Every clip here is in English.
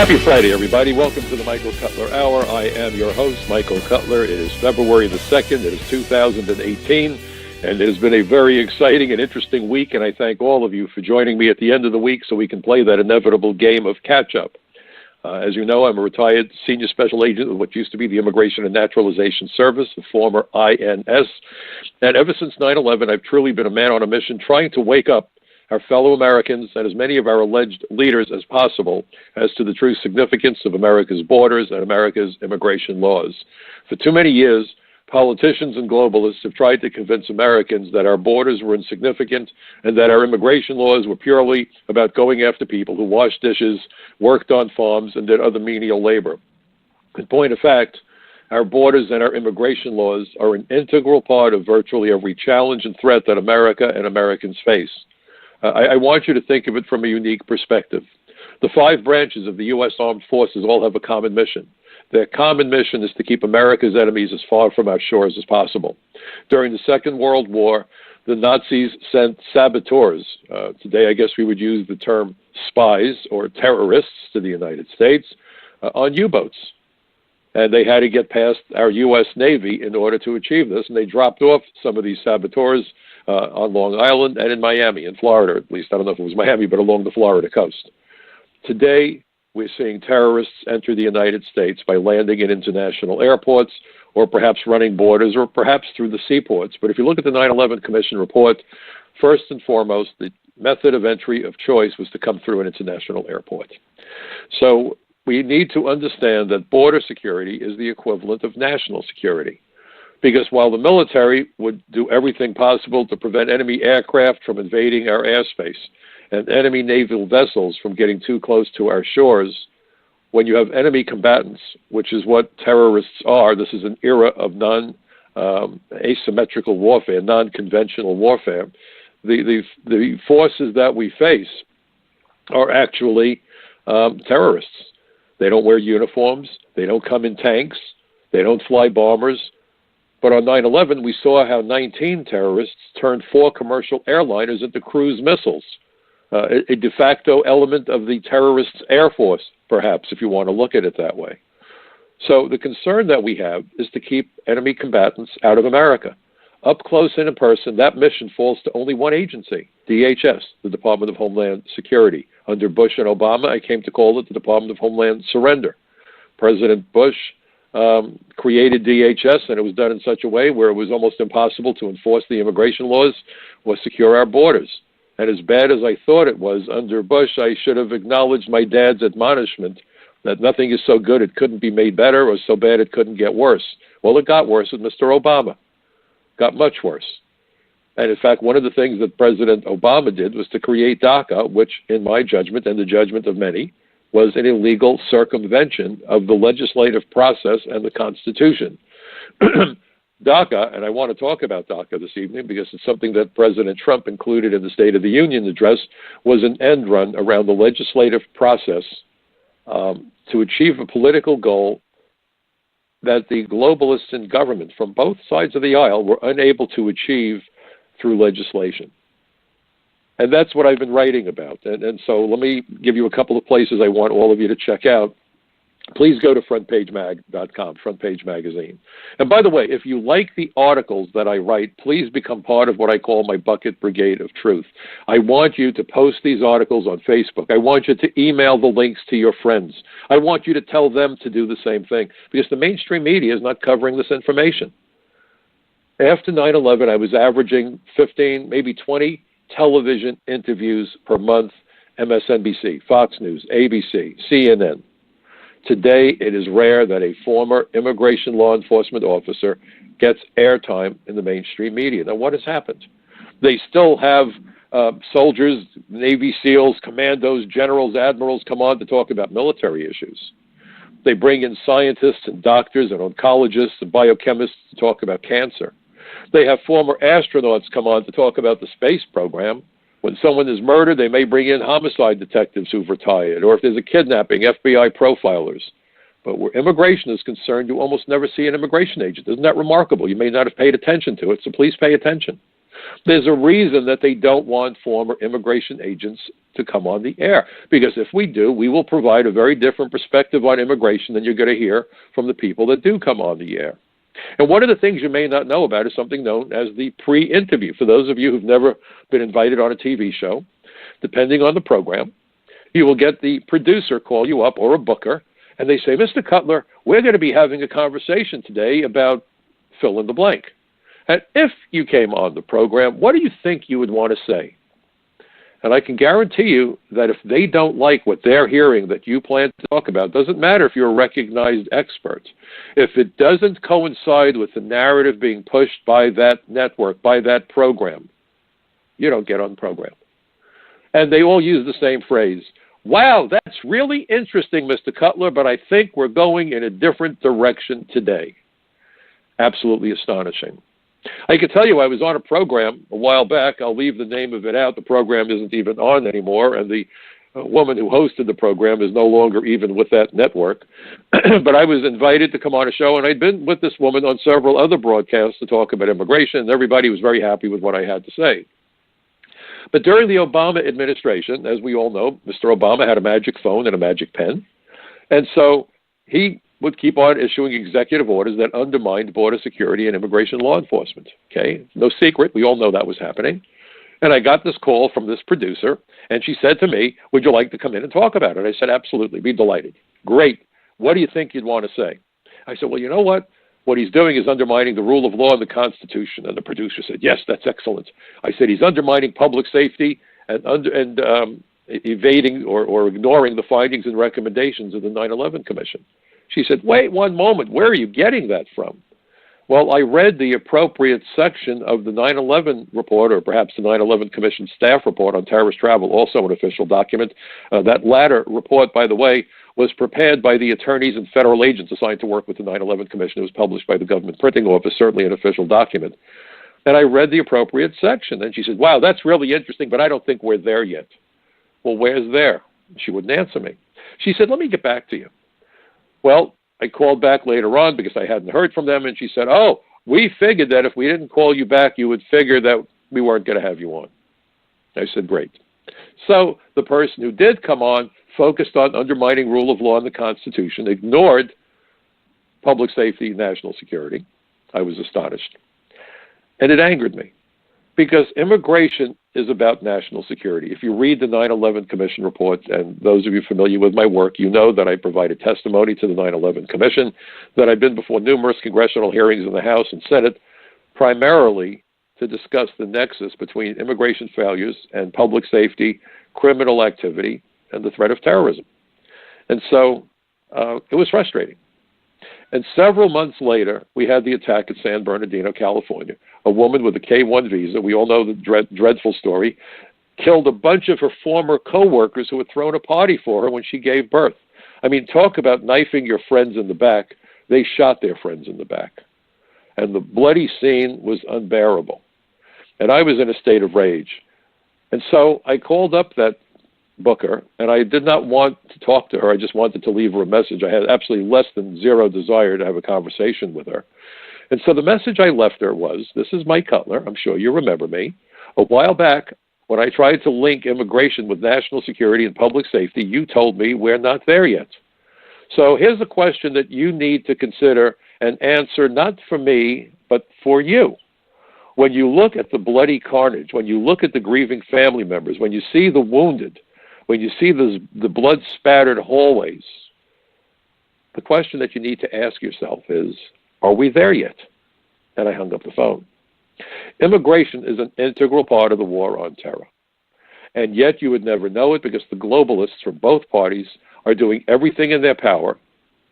Happy Friday, everybody. Welcome to the Michael Cutler Hour. I am your host, Michael Cutler. It is February the 2nd. It is 2018, and it has been a very exciting and interesting week, and I thank all of you for joining me at the end of the week so we can play that inevitable game of catch-up. As you know, I'm a retired senior special agent of what used to be the Immigration and Naturalization Service, the former INS, and ever since 9/11, I've truly been a man on a mission trying to wake up our fellow Americans and as many of our alleged leaders as possible as to the true significance of America's borders and America's immigration laws. For too many years, politicians and globalists have tried to convince Americans that our borders were insignificant and that our immigration laws were purely about going after people who washed dishes, worked on farms, and did other menial labor. In point of fact, our borders and our immigration laws are an integral part of virtually every challenge and threat that America and Americans face. I want you to think of it from a unique perspective. The 5 branches of the U.S. Armed Forces all have a common mission. Their common mission is to keep America's enemies as far from our shores as possible. During the Second World War, the Nazis sent saboteurs, today I guess we would use the term spies or terrorists, to the United States, on U-boats. And they had to get past our U.S. Navy in order to achieve this, and they dropped off some of these saboteurs on Long Island and in Miami, in Florida, at least. I don't know if it was Miami, but along the Florida coast. Today, we're seeing terrorists enter the United States by landing in international airports or perhaps running borders or perhaps through the seaports. But if you look at the 9/11 Commission report, first and foremost, the method of entry of choice was to come through an international airport. So we need to understand that border security is the equivalent of national security. Because while the military would do everything possible to prevent enemy aircraft from invading our airspace and enemy naval vessels from getting too close to our shores, when you have enemy combatants, which is what terrorists are, this is an era of asymmetrical warfare, non-conventional warfare, the forces that we face are actually terrorists. They don't wear uniforms, they don't come in tanks, they don't fly bombers. But on 9/11, we saw how 19 terrorists turned 4 commercial airliners into cruise missiles, a de facto element of the terrorists' air force, perhaps, if you want to look at it that way. So the concern that we have is to keep enemy combatants out of America. Up close and in person, that mission falls to only one agency, DHS, the Department of Homeland Security. Under Bush and Obama, I came to call it the Department of Homeland Surrender. President Bush created DHS, and it was done in such a way where it was almost impossible to enforce the immigration laws or secure our borders. And as bad as I thought it was under Bush, I should have acknowledged my dad's admonishment that nothing is so good it couldn't be made better or so bad it couldn't get worse. Well, it got worse with Mr. Obama. Got much worse. And in fact, one of the things that President Obama did was to create DACA, which, in my judgment and the judgment of many, was an illegal circumvention of the legislative process and the Constitution. DACA, and I want to talk about DACA this evening because it's something that President Trump included in the State of the Union address, was an end run around the legislative process to achieve a political goal that the globalists in government from both sides of the aisle were unable to achieve through legislation. And that's what I've been writing about. And so let me give you a couple of places I want all of you to check out. Please go to frontpagemag.com, Front Page Magazine. And by the way, if you like the articles that I write, please become part of what I call my Bucket Brigade of Truth. I want you to post these articles on Facebook. I want you to email the links to your friends. I want you to tell them to do the same thing because the mainstream media is not covering this information. After 9/11, I was averaging 15, maybe 20 television interviews per month, MSNBC, Fox News, ABC, CNN. Today, it is rare that a former immigration law enforcement officer gets airtime in the mainstream media. Now, what has happened? They still have soldiers, Navy SEALs, commandos, generals, admirals come on to talk about military issues. They bring in scientists and doctors and oncologists and biochemists to talk about cancer. They have former astronauts come on to talk about the space program. When someone is murdered, they may bring in homicide detectives who've retired, or if there's a kidnapping, FBI profilers. But where immigration is concerned, you almost never see an immigration agent. Isn't that remarkable? You may not have paid attention to it, so please pay attention. There's a reason that they don't want former immigration agents to come on the air, because if we do, we will provide a very different perspective on immigration than you're going to hear from the people that do come on the air. And one of the things you may not know about is something known as the pre-interview. For those of you who've never been invited on a TV show, depending on the program, you will get the producer call you up, or a booker, and they say, Mr. Cutler, we're going to be having a conversation today about fill in the blank. And if you came on the program, what do you think you would want to say? And I can guarantee you that if they don't like what they're hearing that you plan to talk about, it doesn't matter if you're a recognized expert. If it doesn't coincide with the narrative being pushed by that network, by that program, you don't get on the program. And they all use the same phrase. Wow, that's really interesting, Mr. Cutler, but I think we're going in a different direction today. Absolutely astonishing. I can tell you I was on a program a while back. I'll leave the name of it out. The program isn't even on anymore, and the woman who hosted the program is no longer even with that network. But I was invited to come on a show, and I'd been with this woman on several other broadcasts to talk about immigration, and everybody was very happy with what I had to say. But during the Obama administration, as we all know, Mr. Obama had a magic phone and a magic pen, and so he would keep on issuing executive orders that undermined border security and immigration law enforcement. Okay, no secret, we all know that was happening. And I got this call from this producer, and she said to me, would you like to come in and talk about it? I said, absolutely, be delighted. Great. What do you think you'd want to say? I said, well, you know what? What he's doing is undermining the rule of law and the Constitution. And the producer said, yes, that's excellent. I said, he's undermining public safety and evading or ignoring the findings and recommendations of the 9/11 Commission. She said, wait one moment, where are you getting that from? Well, I read the appropriate section of the 9/11 report, or perhaps the 9/11 Commission staff report on terrorist travel, also an official document. That latter report, by the way, was prepared by the attorneys and federal agents assigned to work with the 9/11 Commission. It was published by the government printing office, certainly an official document. And I read the appropriate section, and she said, wow, that's really interesting, but I don't think we're there yet. Well, where's there? She wouldn't answer me. She said, let me get back to you. Well, I called back later on because I hadn't heard from them, and she said, oh, we figured that if we didn't call you back, you would figure that we weren't going to have you on. I said, great. So the person who did come on focused on undermining rule of law and the Constitution, ignored public safety and national security. I was astonished. And it angered me, because immigration is about national security. If you read the 9/11 Commission report, and those of you familiar with my work, you know that I provided testimony to the 9/11 Commission, that I've been before numerous congressional hearings in the House and Senate, primarily to discuss the nexus between immigration failures and public safety, criminal activity, and the threat of terrorism. And so it was frustrating. And several months later, we had the attack at San Bernardino, California. A woman with a K-1 visa, we all know the dreadful story, killed a bunch of her former co-workers who had thrown a party for her when she gave birth. I mean, talk about knifing your friends in the back. They shot their friends in the back. And the bloody scene was unbearable. And I was in a state of rage. And so I called up that booker, and I did not want to talk to her. I just wanted to leave her a message. I had absolutely less than zero desire to have a conversation with her. And so the message I left her was, this is Mike Cutler. I'm sure you remember me. A while back, when I tried to link immigration with national security and public safety, you told me we're not there yet. So here's a question that you need to consider and answer, not for me, but for you. When you look at the bloody carnage, when you look at the grieving family members, when you see the wounded, when you see the blood-spattered hallways, the question that you need to ask yourself is, are we there yet? And I hung up the phone. Immigration is an integral part of the war on terror. And yet you would never know it, because the globalists from both parties are doing everything in their power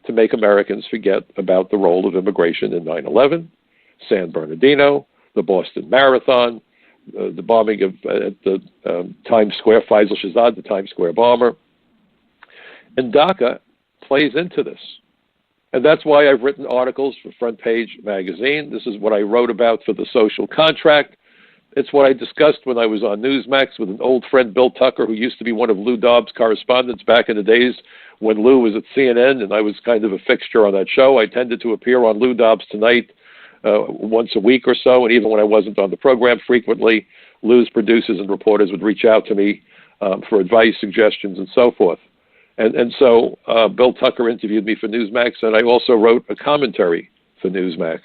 to make Americans forget about the role of immigration in 9/11, San Bernardino, the Boston Marathon, the bombing of the Times Square, Faisal Shahzad, the Times Square bomber. And DACA plays into this. And that's why I've written articles for Front Page Magazine. This is what I wrote about for The Social Contract. It's what I discussed when I was on Newsmax with an old friend, Bill Tucker, who used to be one of Lou Dobbs' correspondents back in the days when Lou was at CNN, and I was kind of a fixture on that show. I tended to appear on Lou Dobbs Tonight once a week or so, and even when I wasn't on the program frequently, Lou's producers and reporters would reach out to me for advice, suggestions, and so forth. And so Bill Tucker interviewed me for Newsmax, and I also wrote a commentary for Newsmax.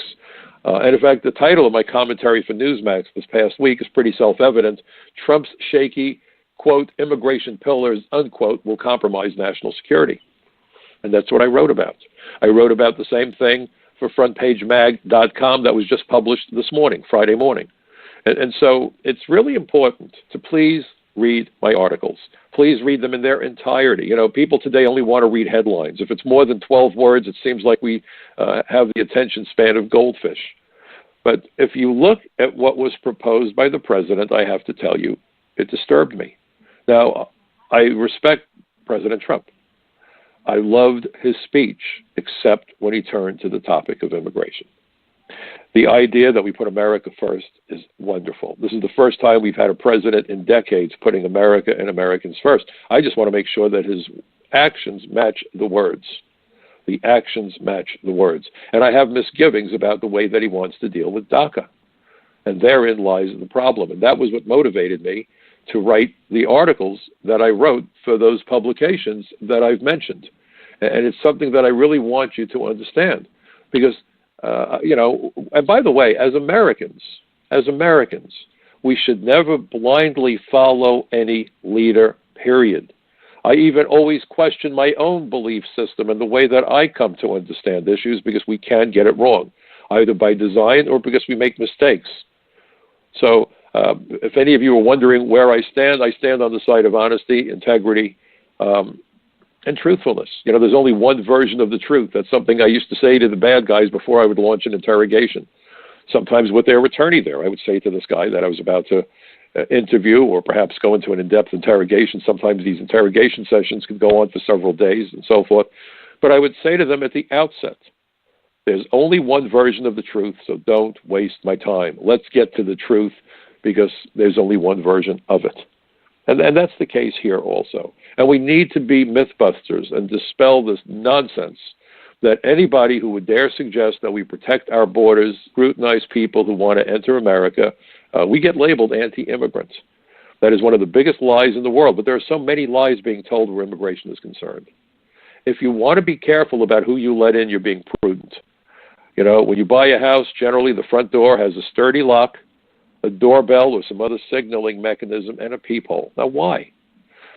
And in fact, the title of my commentary for Newsmax this past week is pretty self-evident. Trump's shaky, quote, immigration pillars, unquote, will compromise national security. And that's what I wrote about. I wrote about the same thing for frontpagemag.com that was just published this morning, Friday morning. And so it's really important to please read my articles. Please read them in their entirety. You know, people today only want to read headlines. If it's more than 12 words, it seems like we have the attention span of goldfish. But if you look at what was proposed by the president, I have to tell you, it disturbed me. Now, I respect President Trump. I loved his speech, except when he turned to the topic of immigration. The idea that we put America first is wonderful. This is the first time we've had a president in decades putting America and Americans first. I just want to make sure that his actions match the words. The actions match the words. And I have misgivings about the way that he wants to deal with DACA. And therein lies the problem. And that was what motivated me to write the articles that I wrote for those publications that I've mentioned. And it's something that I really want you to understand. Because, you know, and by the way, as Americans, we should never blindly follow any leader, period. I even always question my own belief system and the way that I come to understand issues, because we can get it wrong, either by design or because we make mistakes. So if any of you are wondering where I stand on the side of honesty, integrity, and truthfulness. You know, there's only one version of the truth. That's something I used to say to the bad guys before I would launch an interrogation. Sometimes with their attorney there, I would say to this guy that I was about to interview or perhaps go into an in-depth interrogation. Sometimes these interrogation sessions could go on for several days and so forth. But I would say to them at the outset, there's only one version of the truth, so don't waste my time. Let's get to the truth, because there's only one version of it. And that's the case here also. And we need to be mythbusters and dispel this nonsense that anybody who would dare suggest that we protect our borders, scrutinize people who want to enter America, we get labeled anti-immigrant. That is one of the biggest lies in the world, but there are so many lies being told where immigration is concerned. If you want to be careful about who you let in, you're being prudent. You know, when you buy a house, generally the front door has a sturdy lock, a doorbell or some other signaling mechanism, and a peephole. Now, why?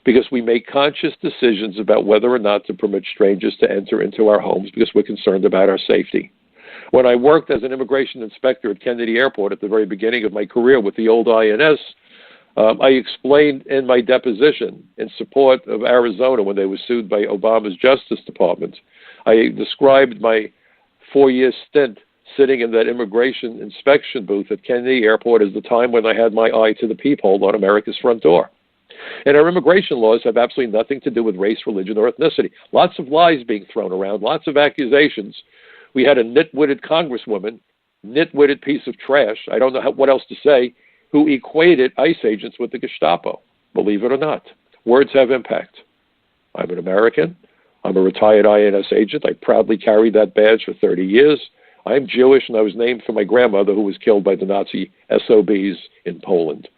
Because we make conscious decisions about whether or not to permit strangers to enter into our homes because we're concerned about our safety. When I worked as an immigration inspector at Kennedy Airport at the very beginning of my career with the old INS, I explained in my deposition in support of Arizona when they were sued by Obama's Justice Department. I described my 4-year stint sitting in that immigration inspection booth at Kennedy Airport as the time when I had my eye to the peephole on America's front door. And our immigration laws have absolutely nothing to do with race, religion, or ethnicity. Lots of lies being thrown around, lots of accusations. We had a nitwitted congresswoman, nitwitted piece of trash, I don't know what else to say, who equated ICE agents with the Gestapo. Believe it or not, words have impact. I'm an American. I'm a retired INS agent. I proudly carried that badge for 30 years. I'm Jewish, and I was named for my grandmother who was killed by the Nazi SOBs in Poland.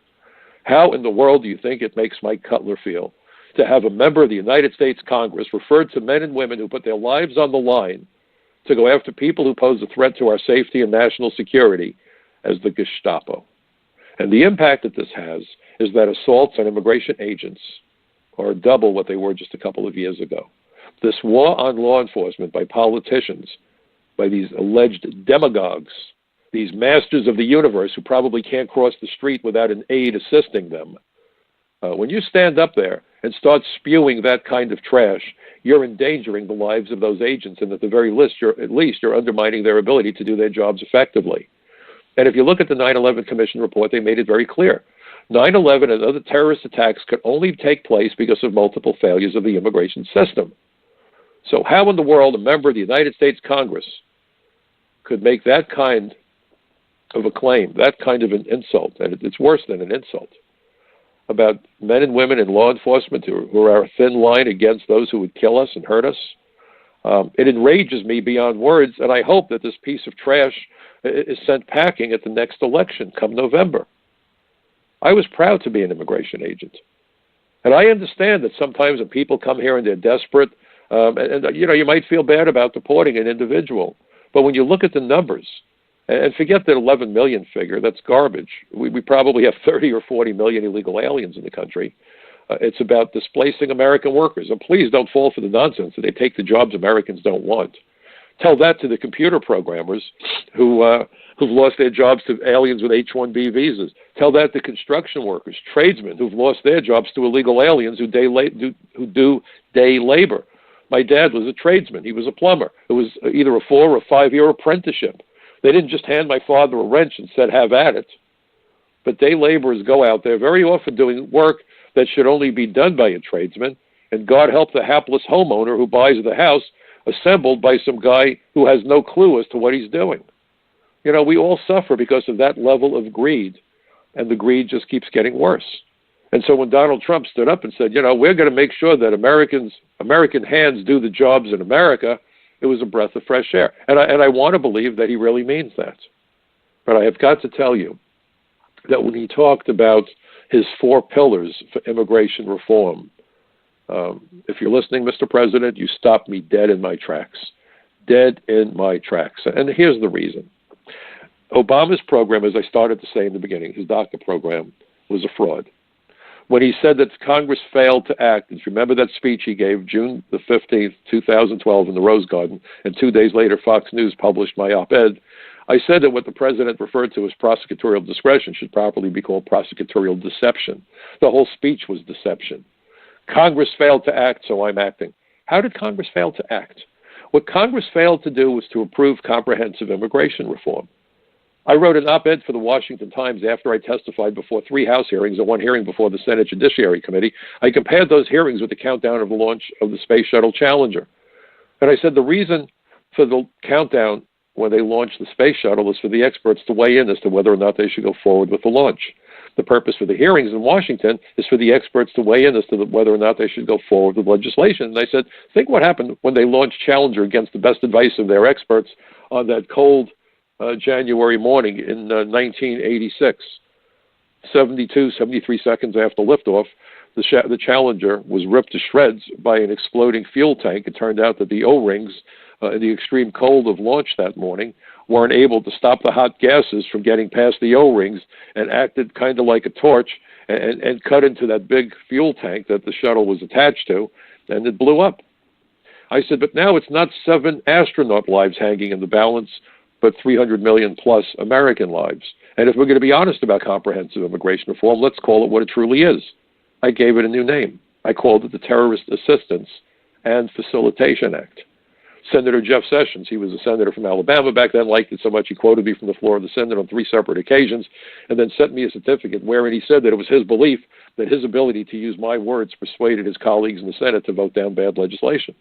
How in the world do you think it makes Mike Cutler feel to have a member of the United States Congress refer to men and women who put their lives on the line to go after people who pose a threat to our safety and national security as the Gestapo? And the impact that this has is that assaults on immigration agents are double what they were just a couple of years ago. This war on law enforcement by politicians, by these alleged demagogues, these masters of the universe who probably can't cross the street without an aide assisting them. When you stand up there and start spewing that kind of trash, you're endangering the lives of those agents, and at the very least, you're undermining their ability to do their jobs effectively. And if you look at the 9/11 Commission report, they made it very clear. 9/11 and other terrorist attacks could only take place because of multiple failures of the immigration system. So how in the world a member of the United States Congress could make that kind of a claim, that kind of an insult, and it's worse than an insult, about men and women in law enforcement who are a thin line against those who would kill us and hurt us? It enrages me beyond words, and I hope that this piece of trash is sent packing at the next election come November. I was proud to be an immigration agent. And I understand that sometimes when people come here and they're desperate, you might feel bad about deporting an individual. But when you look at the numbers, and forget that 11 million figure, that's garbage. We probably have 30 or 40 million illegal aliens in the country. It's about displacing American workers. And please don't fall for the nonsense that they take the jobs Americans don't want. Tell that to the computer programmers who've lost their jobs to aliens with H-1B visas. Tell that to construction workers, tradesmen who've lost their jobs to illegal aliens who do day labor. My dad was a tradesman. He was a plumber. It was either a 4 or 5 year apprenticeship. They didn't just hand my father a wrench and said, have at it. But day laborers go out there very often doing work that should only be done by a tradesman, and God help the hapless homeowner who buys the house assembled by some guy who has no clue as to what he's doing. We all suffer because of that level of greed, and the greed just keeps getting worse. And so when Donald Trump stood up and said, we're going to make sure that American hands do the jobs in America, it was a breath of fresh air. And I want to believe that he really means that. But I have got to tell you that when he talked about his 4 pillars for immigration reform, if you're listening, Mr. President, you stopped me dead in my tracks. Dead in my tracks. And here's the reason. Obama's program, as I started to say in the beginning, his DACA program, was a fraud. When he said that Congress failed to act, if you remember that speech he gave June the 15th, 2012 in the Rose Garden, and 2 days later Fox News published my op-ed, I said that what the president referred to as prosecutorial discretion should properly be called prosecutorial deception. The whole speech was deception. Congress failed to act, so I'm acting. How did Congress fail to act? What Congress failed to do was to approve comprehensive immigration reform. I wrote an op-ed for the Washington Times after I testified before 3 House hearings and 1 hearing before the Senate Judiciary Committee. I compared those hearings with the countdown of the launch of the Space Shuttle Challenger. And I said the reason for the countdown when they launched the Space Shuttle is for the experts to weigh in as to whether or not they should go forward with the launch. The purpose for the hearings in Washington is for the experts to weigh in as to whether or not they should go forward with legislation. And I said, think what happened when they launched Challenger against the best advice of their experts on that cold January morning in 1986. 73 seconds after liftoff, the Challenger was ripped to shreds by an exploding fuel tank. It turned out that the O-rings in the extreme cold of launch that morning weren't able to stop the hot gases from getting past the O-rings and acted kind of like a torch and cut into that big fuel tank that the shuttle was attached to, and it blew up. I said, but now it's not 7 astronaut lives hanging in the balance, but 300 million plus American lives. And if we're going to be honest about comprehensive immigration reform, let's call it what it truly is. I gave it a new name. I called it the Terrorist Assistance and Facilitation Act. Senator Jeff Sessions, he was a senator from Alabama back then, liked it so much he quoted me from the floor of the Senate on 3 separate occasions and then sent me a certificate wherein he said that it was his belief that his ability to use my words persuaded his colleagues in the Senate to vote down bad legislation.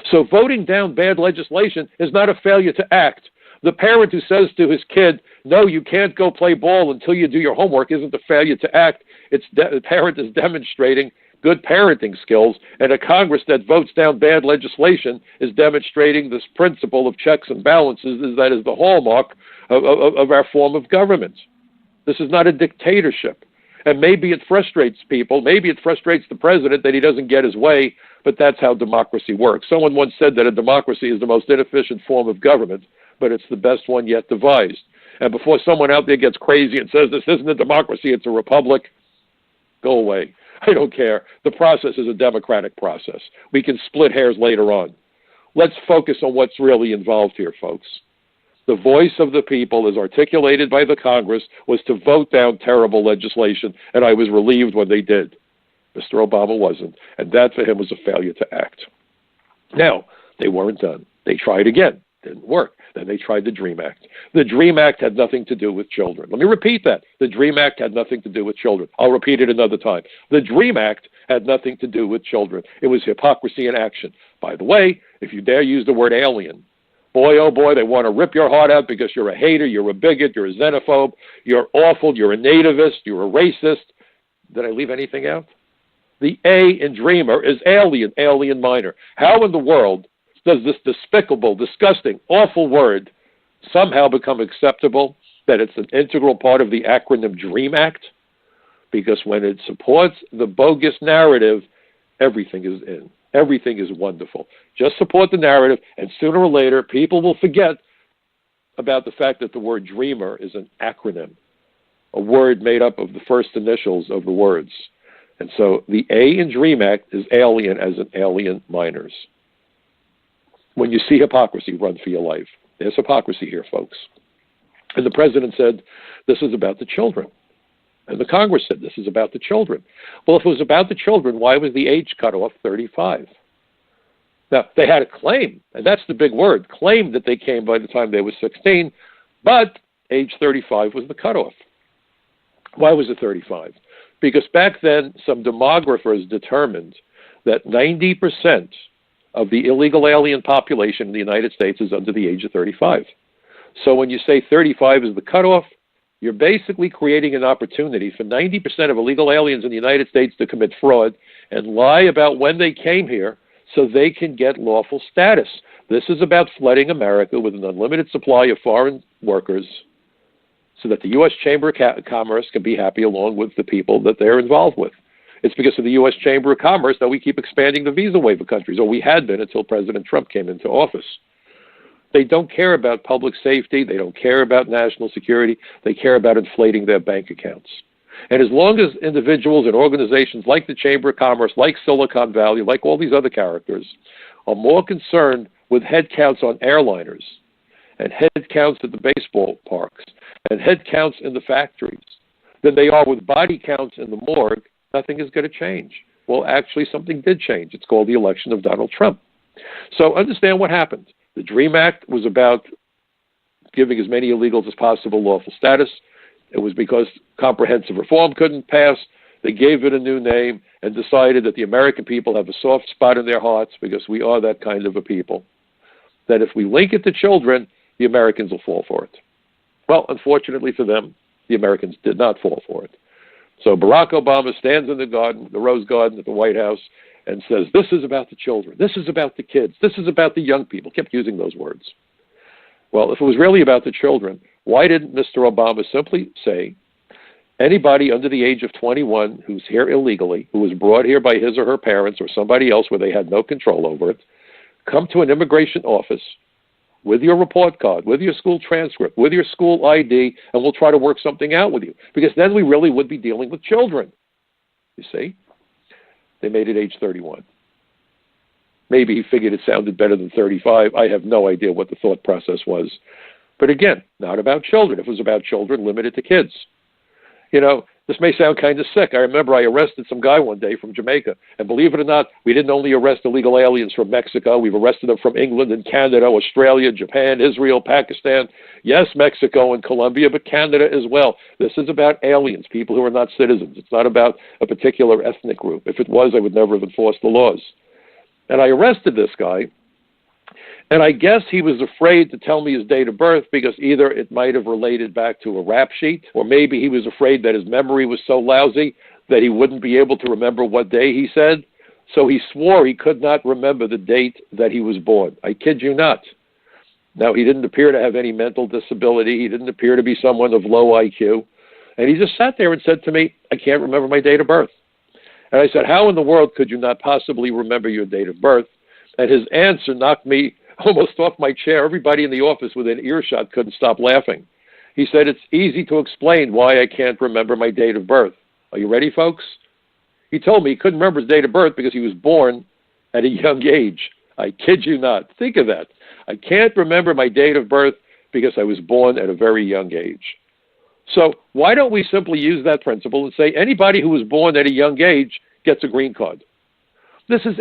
So voting down bad legislation is not a failure to act. The parent who says to his kid, no, you can't go play ball until you do your homework isn't a failure to act. The parent is demonstrating good parenting skills, and a Congress that votes down bad legislation is demonstrating this principle of checks and balances that is the hallmark of our form of government. This is not a dictatorship. And maybe it frustrates people. Maybe it frustrates the president that he doesn't get his way, but that's how democracy works. Someone once said that a democracy is the most inefficient form of government, but it's the best one yet devised. And before someone out there gets crazy and says this isn't a democracy, it's a republic, go away. I don't care. The process is a democratic process. We can split hairs later on. Let's focus on what's really involved here, folks. The voice of the people, as articulated by the Congress, was to vote down terrible legislation, and I was relieved when they did. Mr. Obama wasn't, and that for him was a failure to act. Now, they weren't done. They tried again. Didn't work. Then they tried the DREAM Act. The DREAM Act had nothing to do with children. Let me repeat that. The DREAM Act had nothing to do with children. I'll repeat it another time. The DREAM Act had nothing to do with children. It was hypocrisy in action. By the way, if you dare use the word alien, boy, oh boy, they want to rip your heart out because you're a hater, you're a bigot, you're a xenophobe, you're awful, you're a nativist, you're a racist. Did I leave anything out? The A in dreamer is alien, alien minor. How in the world does this despicable, disgusting, awful word somehow become acceptable that it's an integral part of the acronym DREAM Act, because when it supports the bogus narrative, everything is in. Everything is wonderful. Just support the narrative, and sooner or later, people will forget about the fact that the word dreamer is an acronym, a word made up of the first initials of the words. And so the A in DREAM Act is alien as in alien minors. When you see hypocrisy, run for your life. There's hypocrisy here, folks. And the president said, this is about the children. And the Congress said, this is about the children. Well, if it was about the children, why was the age cutoff 35? Now, they had a claim, and that's the big word, claim that they came by the time they were 16, but age 35 was the cutoff. Why was it 35? Because back then, some demographers determined that 90% of the illegal alien population in the United States is under the age of 35. So when you say 35 is the cutoff, you're basically creating an opportunity for 90% of illegal aliens in the United States to commit fraud and lie about when they came here so they can get lawful status. This is about flooding America with an unlimited supply of foreign workers so that the U.S. Chamber of Commerce can be happy along with the people that they're involved with. It's because of the U.S. Chamber of Commerce that we keep expanding the visa waiver countries, or we had been until President Trump came into office. They don't care about public safety. They don't care about national security. They care about inflating their bank accounts. And as long as individuals and organizations like the Chamber of Commerce, like Silicon Valley, like all these other characters, are more concerned with head counts on airliners and head counts at the baseball parks and head counts in the factories than they are with body counts in the morgue, nothing is going to change. Well, actually, something did change. It's called the election of Donald Trump. So understand what happened. The DREAM Act was about giving as many illegals as possible lawful status. It was because comprehensive reform couldn't pass. They gave it a new name and decided that the American people have a soft spot in their hearts because we are that kind of a people, that if we link it to children, the Americans will fall for it. Well, unfortunately for them, the Americans did not fall for it. So Barack Obama stands in the garden, the Rose Garden at the White House, and says, this is about the children, this is about the kids, this is about the young people. Kept using those words. Well, if it was really about the children, why didn't Mr. Obama simply say, anybody under the age of 21 who's here illegally, who was brought here by his or her parents or somebody else where they had no control over it, come to an immigration office with your report card, with your school transcript, with your school ID, and we'll try to work something out with you. Because then we really would be dealing with children. You see? They made it age 31. Maybe he figured it sounded better than 35. I have no idea what the thought process was. But again, not about children. If it was about children, limited to kids. You know, this may sound kind of sick. I remember I arrested some guy one day from Jamaica. And believe it or not, we didn't only arrest illegal aliens from Mexico. We've arrested them from England and Canada, Australia, Japan, Israel, Pakistan. Yes, Mexico and Colombia, but Canada as well. This is about aliens, people who are not citizens. It's not about a particular ethnic group. If it was, I would never have enforced the laws. And I arrested this guy. And I guess he was afraid to tell me his date of birth because either it might have related back to a rap sheet, or maybe he was afraid that his memory was so lousy that he wouldn't be able to remember what day he said. So he swore he could not remember the date that he was born. I kid you not. Now, he didn't appear to have any mental disability. He didn't appear to be someone of low IQ. And he just sat there and said to me, I can't remember my date of birth. And I said, how in the world could you not possibly remember your date of birth? And his answer knocked me almost off my chair. Everybody in the office within earshot couldn't stop laughing. He said, it's easy to explain why I can't remember my date of birth. Are you ready, folks? He told me he couldn't remember his date of birth because he was born at a young age. I kid you not. Think of that. I can't remember my date of birth because I was born at a very young age. So why don't we simply use that principle and say anybody who was born at a young age gets a green card? This is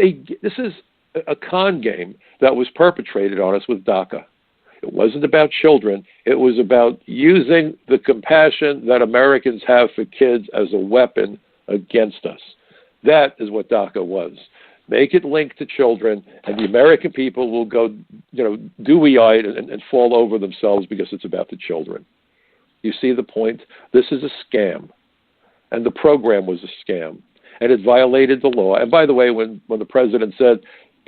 a con game that was perpetrated on us with DACA. It wasn't about children. It was about using the compassion that Americans have for kids as a weapon against us. That is what DACA was. Make it linked to children, and the American people will go, dewy-eyed and fall over themselves because it's about the children. You see the point? This is a scam, and the program was a scam, and it violated the law. And by the way, when the president said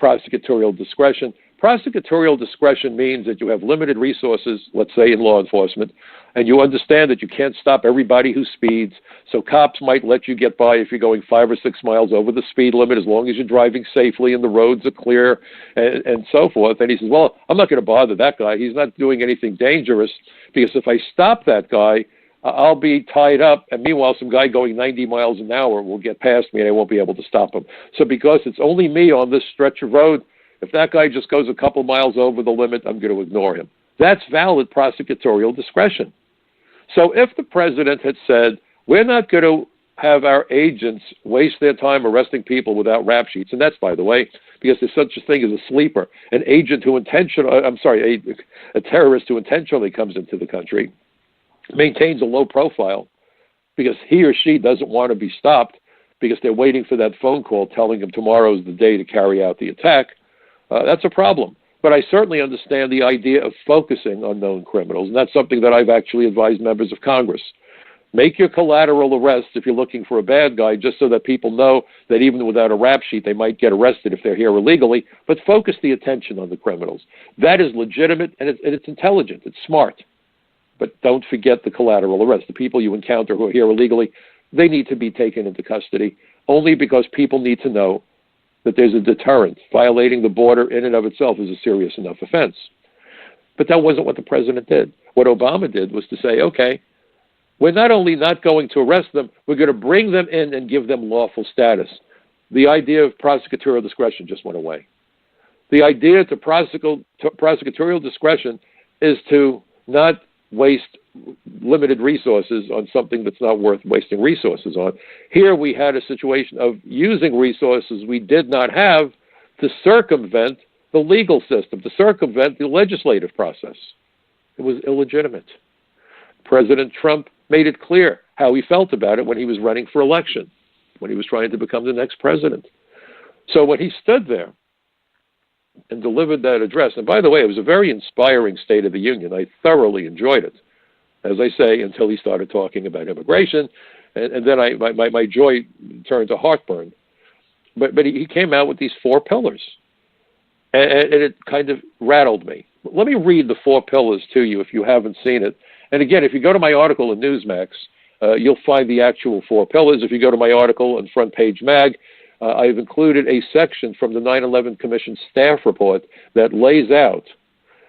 prosecutorial discretion Prosecutorial discretion means that you have limited resources, let's say in law enforcement, and you understand that you can't stop everybody who speeds, so cops might let you get by if you're going 5 or 6 miles over the speed limit as long as you're driving safely and the roads are clear and so forth. And he says, well, I'm not going to bother that guy. He's not doing anything dangerous, because if I stop that guy, I'll be tied up, and meanwhile some guy going 90 miles an hour will get past me and I won't be able to stop him. So because it's only me on this stretch of road, if that guy just goes a couple miles over the limit, I'm going to ignore him. That's valid prosecutorial discretion. So if the president had said, we're not going to have our agents waste their time arresting people without rap sheets, and that's, by the way, because there's such a thing as a sleeper, a terrorist who intentionally comes into the country, maintains a low profile because he or she doesn't want to be stopped because they're waiting for that phone call telling them tomorrow's the day to carry out the attack, that's a problem. But I certainly understand the idea of focusing on known criminals, and that's something that I've actually advised members of Congress. Make your collateral arrests if you're looking for a bad guy, just so that people know that even without a rap sheet, they might get arrested if they're here illegally, but focus the attention on the criminals. That is legitimate, and it's intelligent, it's smart. But don't forget the collateral arrest. The people you encounter who are here illegally, they need to be taken into custody, only because people need to know that there's a deterrent. Violating the border in and of itself is a serious enough offense. But that wasn't what the president did. What Obama did was to say, okay, we're not only not going to arrest them, we're going to bring them in and give them lawful status. The idea of prosecutorial discretion just went away. The idea to prosecutorial discretion is to not waste limited resources on something that's not worth wasting resources on. Here we had a situation of using resources we did not have to circumvent the legal system, to circumvent the legislative process. It was illegitimate. President Trump made it clear how he felt about it when he was running for election, when he was trying to become the next president. So when he stood there and delivered that address, and by the way, it was a very inspiring State of the Union. I thoroughly enjoyed it, as I say, until he started talking about immigration, and then my joy turned to heartburn. But he came out with these 4 pillars, and it kind of rattled me. Let me read the 4 pillars to you if you haven't seen it. And again, if you go to my article in Newsmax, you'll find the actual 4 pillars. If you go to my article in Front Page Mag, I've included a section from the 9/11 Commission staff report that lays out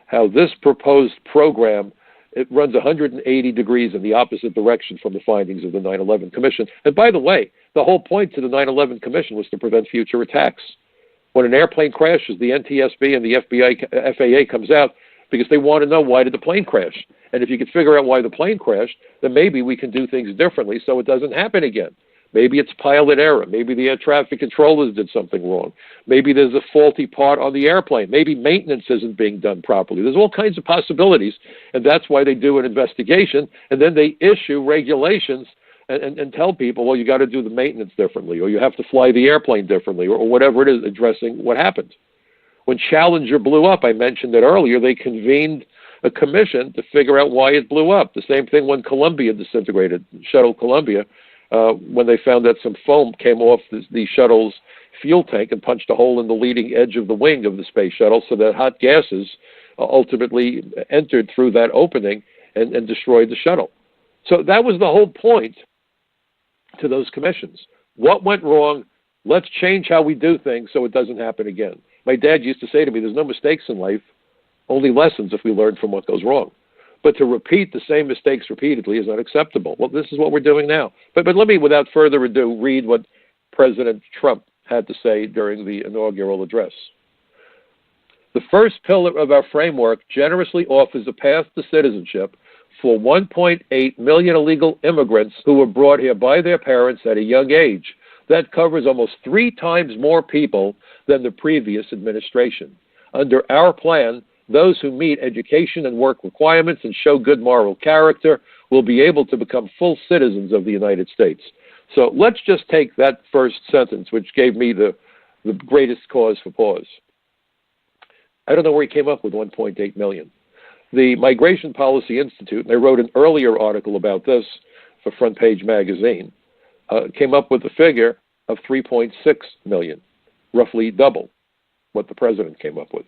how this proposed program, it runs 180 degrees in the opposite direction from the findings of the 9/11 Commission. And by the way, the whole point to the 9/11 Commission was to prevent future attacks. When an airplane crashes, the NTSB and the FAA comes out because they want to know, why did the plane crash? And if you could figure out why the plane crashed, then maybe we can do things differently so it doesn't happen again. Maybe it's pilot error. Maybe the air traffic controllers did something wrong. Maybe there's a faulty part on the airplane. Maybe maintenance isn't being done properly. There's all kinds of possibilities, and that's why they do an investigation, and then they issue regulations and tell people, well, you got to do the maintenance differently, or you have to fly the airplane differently, or whatever it is, addressing what happened. When Challenger blew up, I mentioned it earlier, they convened a commission to figure out why it blew up. The same thing when Columbia disintegrated, Shuttle Columbia, when they found that some foam came off the shuttle's fuel tank and punched a hole in the leading edge of the wing of the space shuttle, so that hot gases ultimately entered through that opening and destroyed the shuttle. So that was the whole point to those commissions. What went wrong? Let's change how we do things so it doesn't happen again. My dad used to say to me, there's no mistakes in life, only lessons if we learn from what goes wrong. But to repeat the same mistakes repeatedly is unacceptable. Well, this is what we're doing now. But let me, without further ado, read what President Trump had to say during the inaugural address. The first pillar of our framework generously offers a path to citizenship for 1.8 million illegal immigrants who were brought here by their parents at a young age. That covers almost 3 times more people than the previous administration. Under our plan, those who meet education and work requirements and show good moral character will be able to become full citizens of the United States. So let's just take that first sentence, which gave me the greatest cause for pause. I don't know where he came up with 1.8 million. The Migration Policy Institute, and I wrote an earlier article about this for Front Page Magazine, came up with a figure of 3.6 million, roughly double what the president came up with.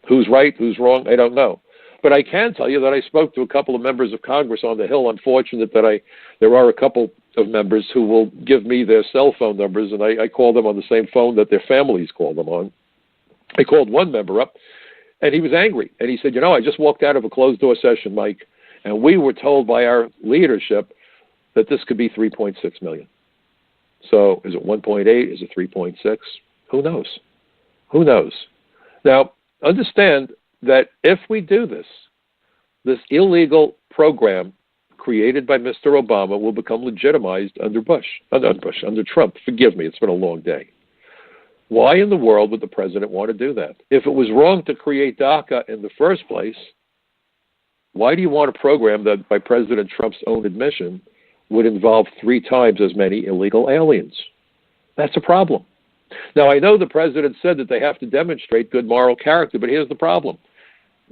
Who's right, who's wrong, I don't know. But I can tell you that I spoke to a couple of members of Congress on the Hill. I'm fortunate that there are a couple of members who will give me their cell phone numbers, and I call them on the same phone that their families call them on. I called one member up, and he was angry. And he said, I just walked out of a closed-door session, Mike, and we were told by our leadership that this could be $3.6 million. So is it 1.8? Is it 3.6? Who knows? Who knows? Now, understand that if we do this illegal program created by Mr. Obama will become legitimized under Trump. Forgive me, it's been a long day. Why in the world would the president want to do that? If it was wrong to create DACA in the first place, why do you want a program that, by President Trump's own admission, would involve 3 times as many illegal aliens? That's a problem. Now, I know the president said that they have to demonstrate good moral character, but here's the problem.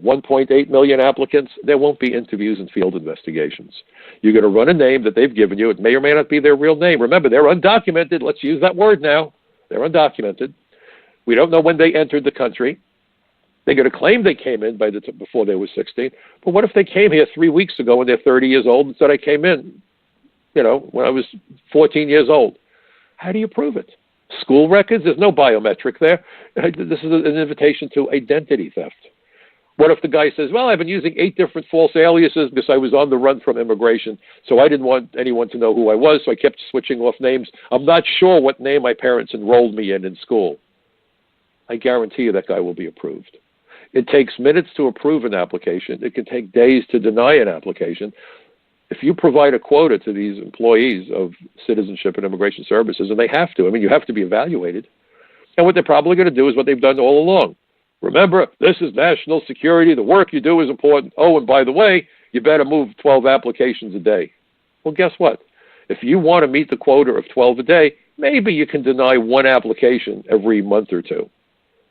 1.8 million applicants, there won't be interviews and field investigations. You're going to run a name that they've given you. It may or may not be their real name. Remember, they're undocumented. Let's use that word now. They're undocumented. We don't know when they entered the country. They're going to claim they came in before they were 16. But what if they came here 3 weeks ago when they're 30 years old and said, I came in, when I was 14 years old? How do you prove it? School records? There's no biometric there. This is an invitation to identity theft. What if the guy says, well, I've been using 8 different false aliases because I was on the run from immigration, so I didn't want anyone to know who I was, so I kept switching off names. I'm not sure what name my parents enrolled me in school. I guarantee you that guy will be approved. It takes minutes to approve an application. It can take days to deny an application. If you provide a quota to these employees of Citizenship and Immigration Services, and they have to, you have to be evaluated. And what they're probably going to do is what they've done all along. Remember, this is national security. The work you do is important. Oh, and by the way, you better move 12 applications a day. Well, guess what? If you want to meet the quota of 12 a day, maybe you can deny 1 application every month or 2.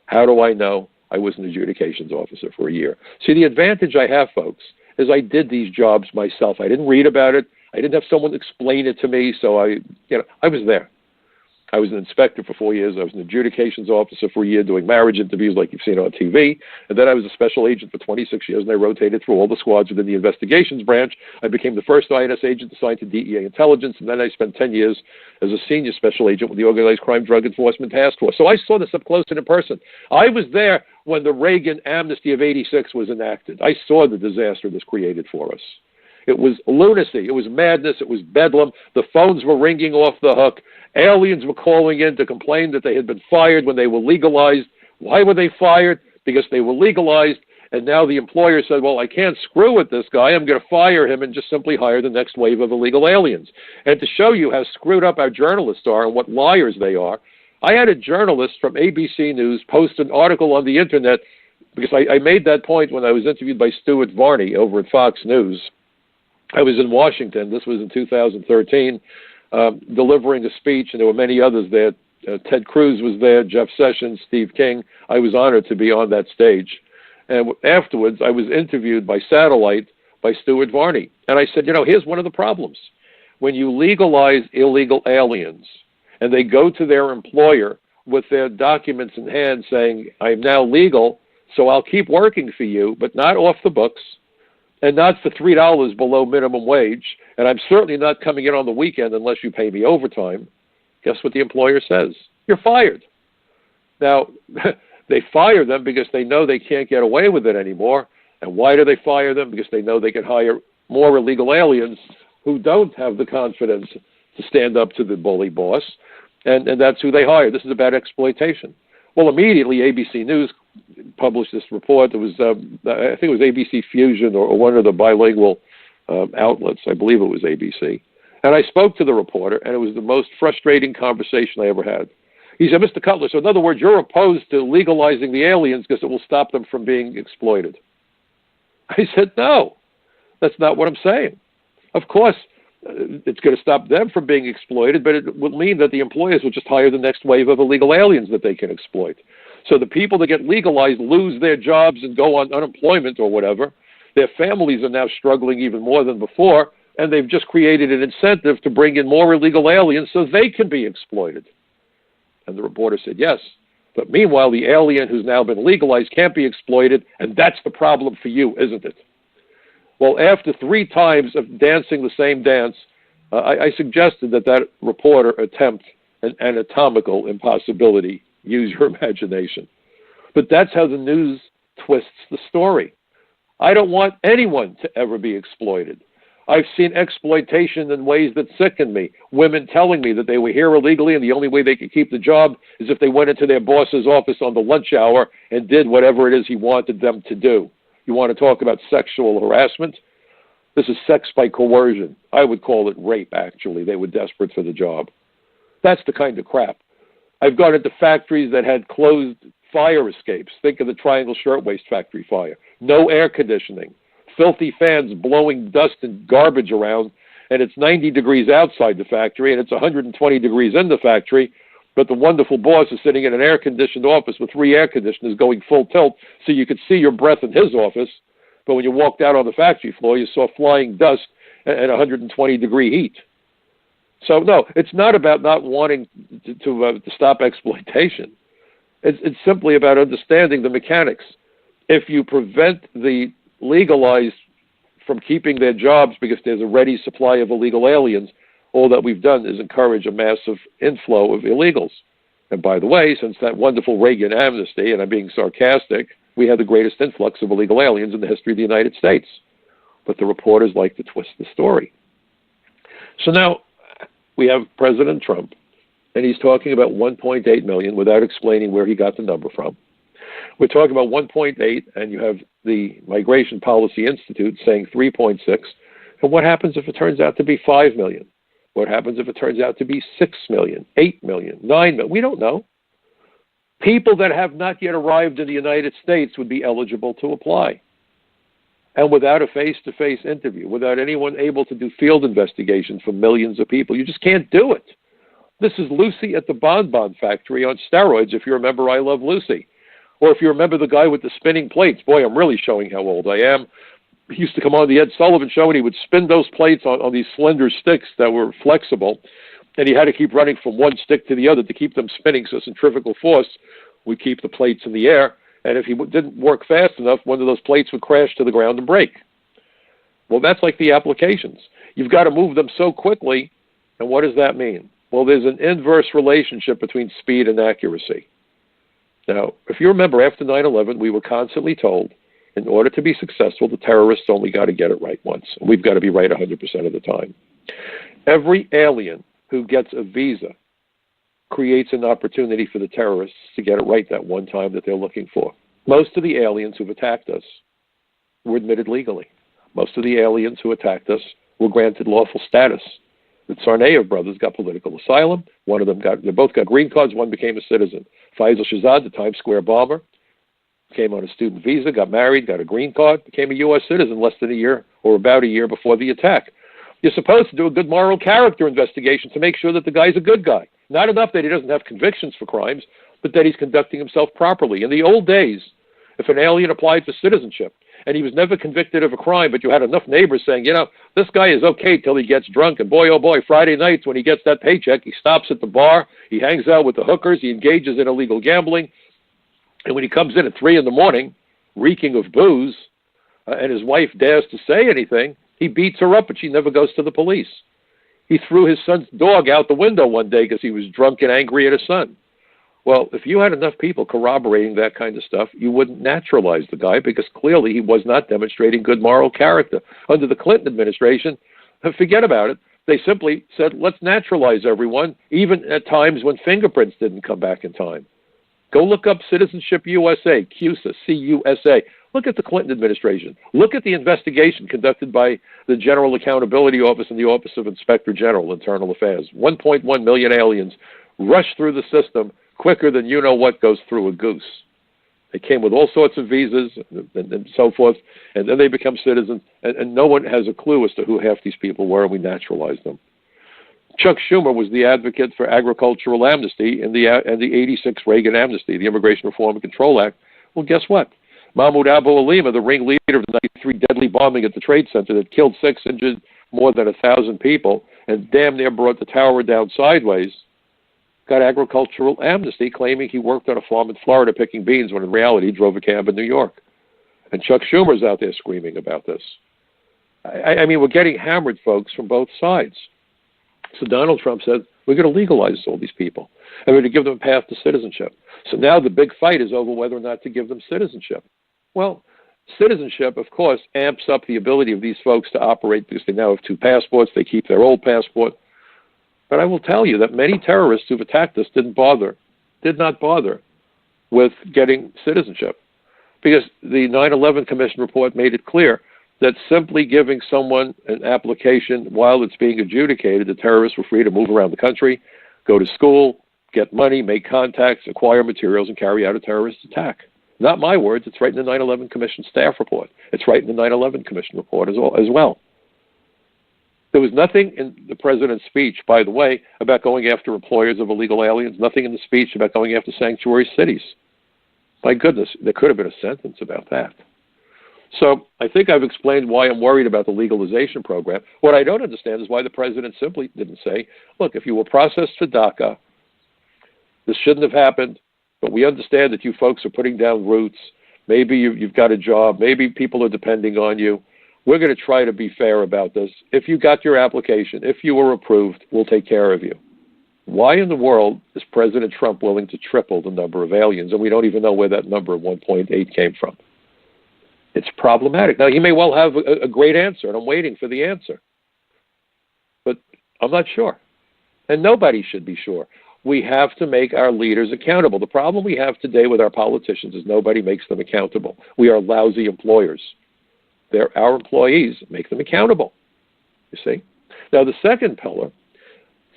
How do I know? I was an adjudications officer for a year. See, the advantage I have, folks, is I did these jobs myself. I didn't read about it. I didn't have someone explain it to me, so I was there. I was an inspector for 4 years. I was an adjudications officer for a year doing marriage interviews like you've seen on TV. And then I was a special agent for 26 years, and I rotated through all the squads within the investigations branch. I became the first INS agent assigned to DEA intelligence, and then I spent 10 years as a senior special agent with the Organized Crime Drug Enforcement Task Force. So I saw this up close and in person. I was there when the Reagan amnesty of '86 was enacted. I saw the disaster this created for us. It was lunacy. It was madness. It was bedlam. The phones were ringing off the hook. Aliens were calling in to complain that they had been fired when they were legalized. Why were they fired? Because they were legalized. And now the employer said, well, I can't screw with this guy. I'm going to fire him and just simply hire the next wave of illegal aliens. And to show you how screwed up our journalists are and what liars they are, I had a journalist from ABC News post an article on the internet because I made that point when I was interviewed by Stuart Varney over at Fox News. I was in Washington. This was in 2013, delivering a speech, and there were many others there. Ted Cruz was there, Jeff Sessions, Steve King. I was honored to be on that stage. And afterwards, I was interviewed by satellite by Stuart Varney. And I said, here's one of the problems. When you legalize illegal aliens, and they go to their employer with their documents in hand saying, I'm now legal, so I'll keep working for you, but not off the books, and not for $3 below minimum wage, and I'm certainly not coming in on the weekend unless you pay me overtime. Guess what the employer says? You're fired. Now, they fire them because they know they can't get away with it anymore. And why do they fire them? Because they know they can hire more illegal aliens who don't have the confidence to stand up to the bully boss, and that's who they hire. This is about exploitation. Well, immediately ABC News published this report. It was, I think it was ABC Fusion or one of the bilingual outlets. I believe it was ABC. And I spoke to the reporter, and it was the most frustrating conversation I ever had. He said, Mr. Cutler, so in other words, you're opposed to legalizing the aliens because it will stop them from being exploited. I said, no, that's not what I'm saying. Of course, it's going to stop them from being exploited, but it will mean that the employers will just hire the next wave of illegal aliens that they can exploit. So the people that get legalized lose their jobs and go on unemployment or whatever. Their families are now struggling even more than before, and they've just created an incentive to bring in more illegal aliens so they can be exploited. And the reporter said, yes, But meanwhile, the alien who's now been legalized can't be exploited, and that's the problem for you, isn't it? Well, after 3 times of dancing the same dance, I suggested that reporter attempt an anatomical impossibility. Use your imagination. But that's how the news twists the story. I don't want anyone to ever be exploited. I've seen exploitation in ways that sicken me. Women telling me that they were here illegally and the only way they could keep the job is if they went into their boss's office on the lunch hour and did whatever it is he wanted them to do. You want to talk about sexual harassment? This is sex by coercion. I would call it rape, actually. They were desperate for the job. That's the kind of crap. I've gone into factories that had closed fire escapes. Think of the Triangle Shirtwaist Factory fire. No air conditioning. Filthy fans blowing dust and garbage around, and it's 90 degrees outside the factory, and it's 120 degrees in the factory, but the wonderful boss is sitting in an air-conditioned office with 3 air conditioners going full tilt, so you could see your breath in his office, but when you walked out on the factory floor, you saw flying dust and 120-degree heat. So, no, it's not about not wanting to stop exploitation. It's simply about understanding the mechanics. If you prevent the legalized from keeping their jobs because there's a ready supply of illegal aliens, all that we've done is encourage a massive inflow of illegals. And by the way, since that wonderful Reagan amnesty, and I'm being sarcastic, we had the greatest influx of illegal aliens in the history of the United States. But the reporters like to twist the story. So now we have President Trump, and he's talking about 1.8 million without explaining where he got the number from. We're talking about 1.8, and you have the Migration Policy Institute saying 3.6. And what happens if it turns out to be 5 million? What happens if it turns out to be 6 million, 8 million, 9 million? We don't know. People that have not yet arrived in the United States would be eligible to apply. And without a face-to-face interview, without anyone able to do field investigations for millions of people, you just can't do it. This is Lucy at the Bonbon Factory on steroids, if you remember I Love Lucy. Or if you remember the guy with the spinning plates. Boy, I'm really showing how old I am. He used to come on the Ed Sullivan Show, and he would spin those plates on these slender sticks that were flexible, and he had to keep running from one stick to the other to keep them spinning, so centrifugal force would keep the plates in the air, and if he didn't work fast enough, one of those plates would crash to the ground and break. Well, that's like the applications. You've got to move them so quickly, and what does that mean? Well, there's an inverse relationship between speed and accuracy. Now, if you remember, after 9/11, we were constantly told, in order to be successful, the terrorists only got to get it right once. And we've got to be right 100% of the time. Every alien who gets a visa creates an opportunity for the terrorists to get it right that one time that they're looking for. Most of the aliens who've attacked us were admitted legally. Most of the aliens who attacked us were granted lawful status. The Tsarnaev brothers got political asylum. They both got green cards. One became a citizen. Faisal Shahzad, the Times Square bomber, came on a student visa, got married, got a green card, became a U.S. citizen less than a year or about a year before the attack. You're supposed to do a good moral character investigation to make sure that the guy's a good guy. Not enough that he doesn't have convictions for crimes, but that he's conducting himself properly. In the old days, if an alien applied for citizenship and he was never convicted of a crime, but you had enough neighbors saying, you know, this guy is okay till he gets drunk, and boy, oh boy, Friday nights when he gets that paycheck, he stops at the bar, he hangs out with the hookers, he engages in illegal gambling, and when he comes in at 3 in the morning, reeking of booze, and his wife dares to say anything, he beats her up, but she never goes to the police. He threw his son's dog out the window one day because he was drunk and angry at his son. Well, if you had enough people corroborating that kind of stuff, you wouldn't naturalize the guy because clearly he was not demonstrating good moral character. Under the Clinton administration, forget about it. They simply said, let's naturalize everyone, even at times when fingerprints didn't come back in time. Go look up Citizenship USA, CUSA, C-U-S-A. Look at the Clinton administration. Look at the investigation conducted by the General Accountability Office and the Office of Inspector General, Internal Affairs. 1.1 million aliens rushed through the system quicker than you-know-what goes through a goose. They came with all sorts of visas and so forth, and then they become citizens, and no one has a clue as to who half these people were, and we naturalized them. Chuck Schumer was the advocate for agricultural amnesty in the 86 Reagan amnesty, the Immigration Reform and Control Act. Well, guess what? Mahmoud Abu Alima, the ringleader of the 93 deadly bombing at the Trade Center that killed 6, injured more than 1,000 people, and damn near brought the tower down sideways, got agricultural amnesty claiming he worked on a farm in Florida picking beans when in reality he drove a cab in New York. And Chuck Schumer's out there screaming about this. I mean, we're getting hammered, folks, from both sides. So Donald Trump said, we're going to legalize all these people, and we're going to give them a path to citizenship. So now the big fight is over whether or not to give them citizenship. Well, citizenship, of course, amps up the ability of these folks to operate because they now have 2 passports. They keep their old passport. But I will tell you that many terrorists who've attacked us did not bother with getting citizenship, because the 9/11 Commission report made it clear that simply giving someone an application while it's being adjudicated, the terrorists were free to move around the country, go to school, get money, make contacts, acquire materials, and carry out a terrorist attack. Not my words. It's right in the 9/11 Commission staff report. It's right in the 9/11 Commission report as well. There was nothing in the president's speech, by the way, about going after employers of illegal aliens, nothing in the speech about going after sanctuary cities. My goodness, there could have been a sentence about that. So I think I've explained why I'm worried about the legalization program. What I don't understand is why the president simply didn't say, look, if you were processed for DACA, this shouldn't have happened, but we understand that you folks are putting down roots. Maybe you've got a job. Maybe people are depending on you. We're going to try to be fair about this. If you got your application, if you were approved, we'll take care of you. Why in the world is President Trump willing to triple the number of aliens? And we don't even know where that number of 1.8 came from. It's problematic. Now, he may well have a great answer, and I'm waiting for the answer. But I'm not sure. And nobody should be sure. We have to make our leaders accountable. The problem we have today with our politicians is nobody makes them accountable. We are lousy employers. They're our employees. Make them accountable, you see. Now, the second pillar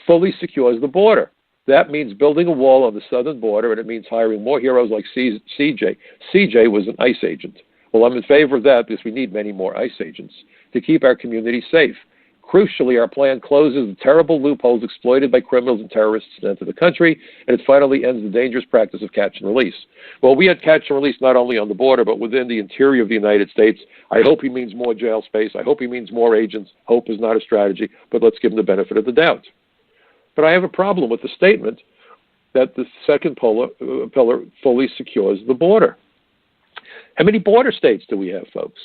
fully secures the border. That means building a wall on the southern border, and it means hiring more heroes like CJ. CJ was an ICE agent. Well, I'm in favor of that because we need many more ICE agents to keep our communities safe. Crucially, our plan closes the terrible loopholes exploited by criminals and terrorists to enter the country, and it finally ends the dangerous practice of catch and release. Well, we had catch and release not only on the border, but within the interior of the United States. I hope he means more jail space. I hope he means more agents. Hope is not a strategy, but let's give him the benefit of the doubt. But I have a problem with the statement that the second pillar fully secures the border. How many border states do we have, folks?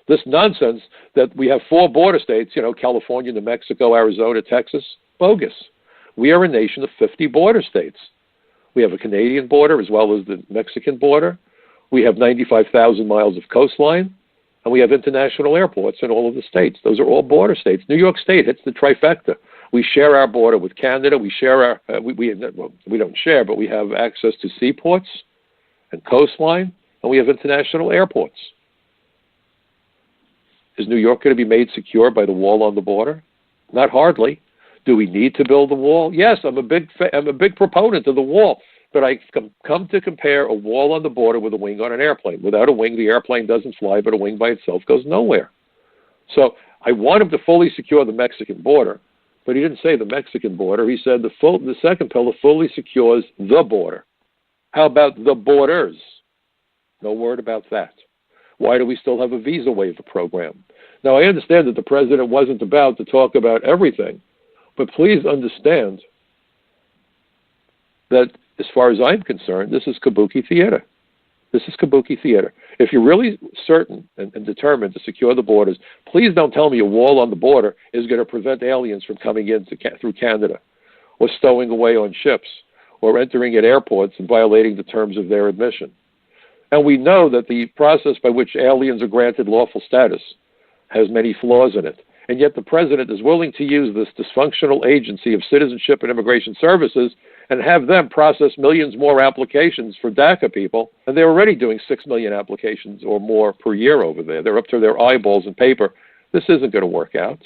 This nonsense that we have 4 border states, California, New Mexico, Arizona, Texas, bogus. We are a nation of 50 border states. We have a Canadian border as well as the Mexican border. We have 95,000 miles of coastline, and we have international airports in all of the states. Those are all border states. New York State hits the trifecta. We share our border with Canada. We share we don't share, but we have access to seaports and coastline, and we have international airports. Is New York going to be made secure by the wall on the border? Not hardly. Do we need to build a wall? Yes, I'm a big proponent of the wall, but I come to compare a wall on the border with a wing on an airplane. Without a wing, the airplane doesn't fly, but a wing by itself goes nowhere. So I want him to fully secure the Mexican border, but he didn't say the Mexican border. He said the second pillar fully secures the border. How about the borders? No word about that. Why do we still have a visa waiver program? Now, I understand that the president wasn't about to talk about everything, but please understand that as far as I'm concerned, this is kabuki theater. This is kabuki theater. If you're really certain and determined to secure the borders, please don't tell me a wall on the border is going to prevent aliens from coming in through Canada or stowing away on ships or entering at airports and violating the terms of their admission. And we know that the process by which aliens are granted lawful status has many flaws in it. And yet the president is willing to use this dysfunctional agency of Citizenship and Immigration Services and have them process millions more applications for DACA people. And they're already doing 6 million applications or more per year over there. They're up to their eyeballs in paper. This isn't going to work out.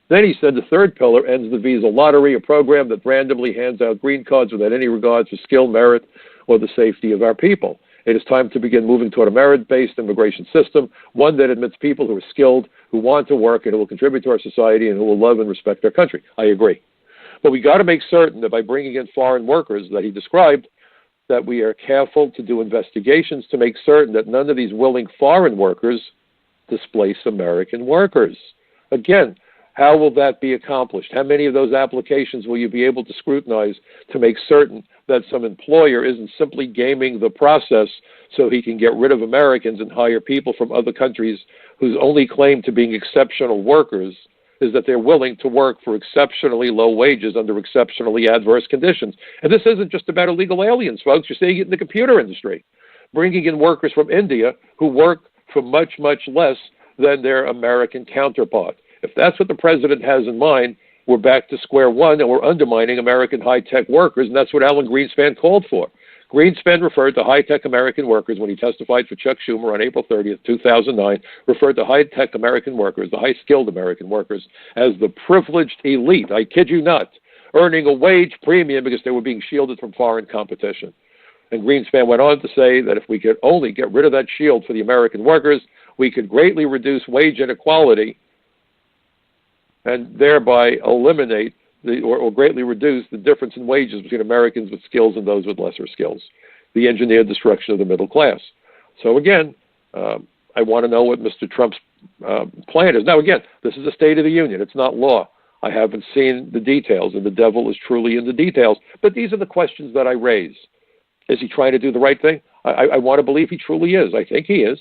Then he said the third pillar ends the visa lottery, a program that randomly hands out green cards without any regard for skill, merit, or the safety of our people. It is time to begin moving toward a merit-based immigration system, one that admits people who are skilled, who want to work, and who will contribute to our society, and who will love and respect our country. I agree. But we got to make certain that by bringing in foreign workers that he described, that we are careful to do investigations to make certain that none of these willing foreign workers displace American workers. Again, How will that be accomplished? How many of those applications will you be able to scrutinize to make certain that some employer isn't simply gaming the process so he can get rid of Americans and hire people from other countries whose only claim to being exceptional workers is that they're willing to work for exceptionally low wages under exceptionally adverse conditions? And this isn't just about illegal aliens, folks. You're seeing it in the computer industry, bringing in workers from India who work for much, much less than their American counterpart. If that's what the president has in mind, we're back to square one and we're undermining American high-tech workers, and that's what Alan Greenspan called for. Greenspan referred to high-tech American workers when he testified for Chuck Schumer on April 30th, 2009, referred to high-tech American workers, the high-skilled American workers, as the privileged elite. I kid you not, earning a wage premium because they were being shielded from foreign competition. And Greenspan went on to say that if we could only get rid of that shield for the American workers, we could greatly reduce wage inequality and thereby eliminate or greatly reduce the difference in wages between Americans with skills and those with lesser skills, the engineered destruction of the middle class. So again, I want to know what Mr. Trump's plan is. Now again, this is a State of the Union. It's not law. I haven't seen the details, and the devil is truly in the details. But these are the questions that I raise. Is he trying to do the right thing? I want to believe he truly is. I think he is.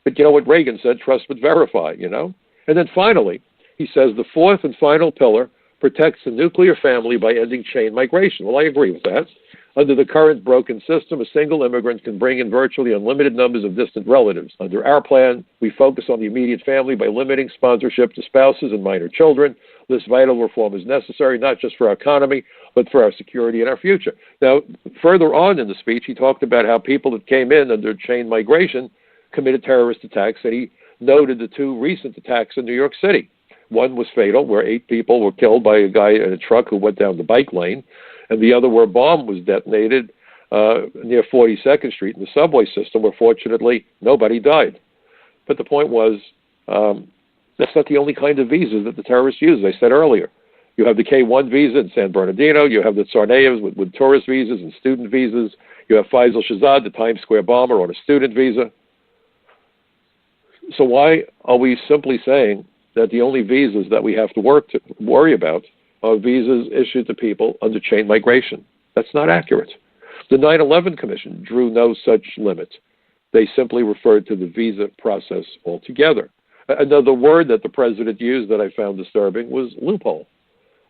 But you know what Reagan said, trust but verify, you know? And then finally, he says the fourth and final pillar protects the nuclear family by ending chain migration. Well, I agree with that. Under the current broken system, a single immigrant can bring in virtually unlimited numbers of distant relatives. Under our plan, we focus on the immediate family by limiting sponsorship to spouses and minor children. This vital reform is necessary not just for our economy, but for our security and our future. Now, further on in the speech, he talked about how people that came in under chain migration committed terrorist attacks, and he noted the two recent attacks in New York City. One was fatal, where 8 people were killed by a guy in a truck who went down the bike lane, and the other where a bomb was detonated near 42nd Street in the subway system, where fortunately nobody died. But the point was, that's not the only kind of visas that the terrorists use. As I said earlier, you have the K-1 visa in San Bernardino, you have the Tsarnaevs with tourist visas and student visas, you have Faisal Shahzad, the Times Square bomber, on a student visa. So why are we simply saying that the only visas that we have to worry about are visas issued to people under chain migration? That's not accurate. The 9/11 Commission drew no such limit. They simply referred to the visa process altogether. Another word that the president used that I found disturbing was loophole.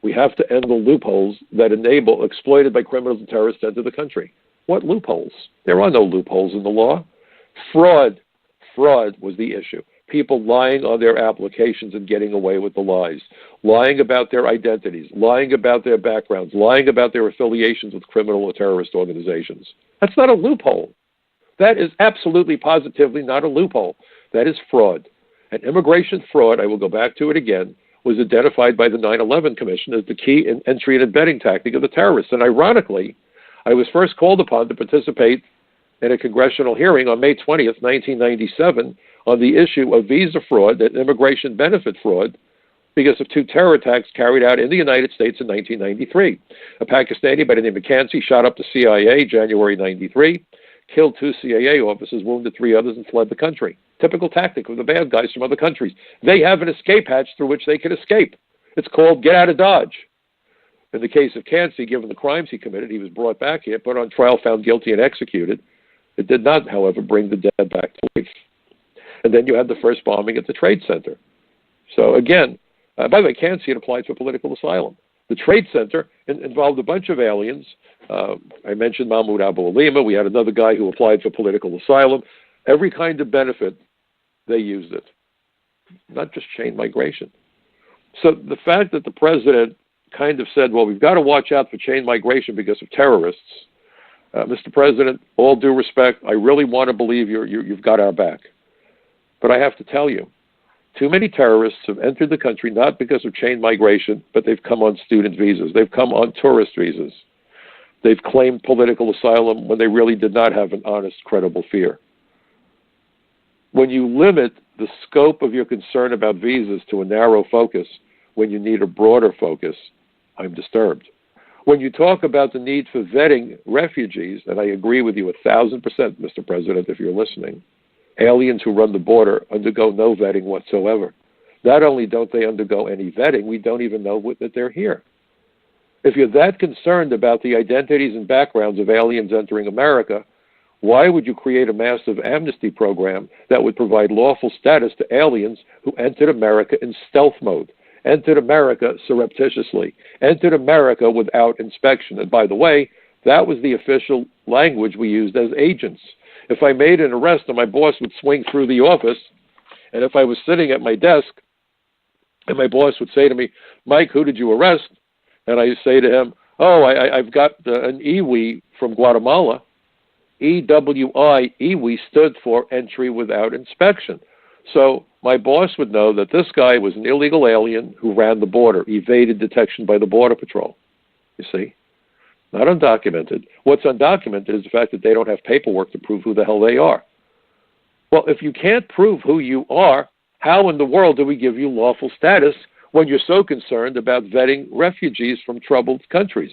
We have to end the loopholes that enable exploited by criminals and terrorists to enter the country. What loopholes? There are no loopholes in the law. Fraud was the issue. People lying on their applications and getting away with the lies, lying about their identities, lying about their backgrounds, lying about their affiliations with criminal or terrorist organizations. That's not a loophole. That is absolutely positively not a loophole. That is fraud. And immigration fraud, I will go back to it again, was identified by the 9/11 Commission as the key entry and abetting tactic of the terrorists. And ironically, I was first called upon to participate in a congressional hearing on May 20th, 1997, on the issue of visa fraud and immigration benefit fraud because of 2 terror attacks carried out in the United States in 1993. A Pakistani by the name of Kansi shot up the CIA January 93, killed 2 CIA officers, wounded 3 others, and fled the country. Typical tactic of the bad guys from other countries. They have an escape hatch through which they can escape. It's called get out of Dodge. In the case of Kansi, given the crimes he committed, he was brought back here, put on trial, found guilty, and executed. It did not, however, bring the dead back to life. And then you had the first bombing at the Trade Center. So again, by the way, Kansi had applied for political asylum. The Trade Center involved a bunch of aliens. I mentioned Mahmoud Abu Alima. We had another guy who applied for political asylum. Every kind of benefit, they used it. Not just chain migration. So the fact that the president kind of said, well, we've got to watch out for chain migration because of terrorists. Mr. President, all due respect, I really want to believe you've got our back. But I have to tell you, too many terrorists have entered the country not because of chain migration, but they've come on student visas. They've come on tourist visas. They've claimed political asylum when they really did not have an honest, credible fear. When you limit the scope of your concern about visas to a narrow focus when you need a broader focus, I'm disturbed. When you talk about the need for vetting refugees, and I agree with you 1,000%, Mr. President, if you're listening, aliens who run the border undergo no vetting whatsoever. Not only don't they undergo any vetting, we don't even know that they're here. If you're that concerned about the identities and backgrounds of aliens entering America, why would you create a massive amnesty program that would provide lawful status to aliens who entered America in stealth mode, entered America surreptitiously, entered America without inspection? And by the way, that was the official language we used as agents. If I made an arrest and my boss would swing through the office, and if I was sitting at my desk and my boss would say to me, Mike, who did you arrest? And I say to him, oh, I've got an EWI from Guatemala. EWI, EWI stood for entry without inspection. So my boss would know that this guy was an illegal alien who ran the border, evaded detection by the Border Patrol. You see? Not undocumented. What's undocumented is the fact that they don't have paperwork to prove who the hell they are. Well, if you can't prove who you are, how in the world do we give you lawful status when you're so concerned about vetting refugees from troubled countries?